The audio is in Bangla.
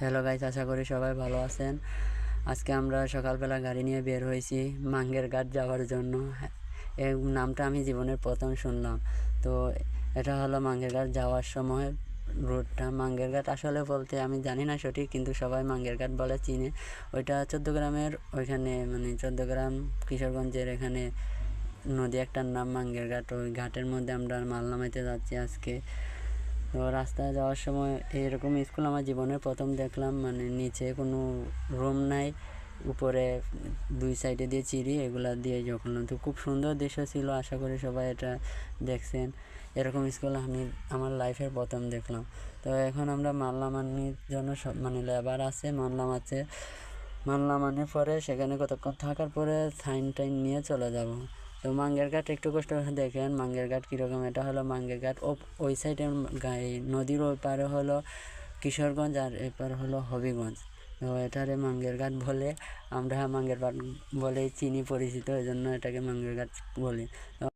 হ্যালো গাইস, আশা করি সবাই ভালো আছেন। আজকে আমরা সকালবেলা গাড়ি নিয়ে বের হয়েছি মাঙ্গের ঘাট যাওয়ার জন্য। এই নামটা আমি জীবনের প্রথম শুনলাম। তো এটা হলো মাঙ্গের ঘাট যাওয়ার সময় রোডটা। মাঙ্গের ঘাট আসলে বলতে আমি জানি না সঠিক, কিন্তু সবাই মাঙ্গের ঘাট বলে চিনে। ওইটা চৌদ্দগ্রামের ওইখানে, মানে চৌদ্দগ্রাম কিশোরগঞ্জের এখানে নদী একটার নাম মাঙ্গের ঘাট। ওই ঘাটের মধ্যে আমরা মাল নামাইতে যাচ্ছি আজকে। তো রাস্তায় যাওয়ার সময় এরকম স্কুল আমার জীবনের প্রথম দেখলাম, মানে নিচে কোনো রুম নাই, উপরে দুই সাইডে দিয়ে চিড়ি, এগুলা দিয়ে যখন তো খুব সুন্দর দৃশ্য ছিল। আশা করি সবাই এটা দেখছেন। এরকম স্কুল আমি আমার লাইফের প্রথম দেখলাম। তো এখন আমরা মাল নামানোর জন্য সব মানে লেবার আছে, মাল নামাচ্ছে। মাল নামানোর পরে সেখানে কতক্ষণ থাকার পরে সাইন টাইন নিয়ে চলে যাব। তো মাঙ্গের ঘাট একটু কষ্ট করে দেখেন মাঙ্গের ঘাট কীরকম। এটা হলো মাঙ্গের ঘাট। ওই সাইডে নদীর ওই পারে হলো কিশোরগঞ্জ, আর এপার হলো হবিগঞ্জ। তো এটারে মাঙ্গের ঘাট বলে। আমরা মাঙ্গের ঘাট বলেই চিনি, পরিচিত, এই জন্য এটাকে মাঙ্গের ঘাট বলি। তো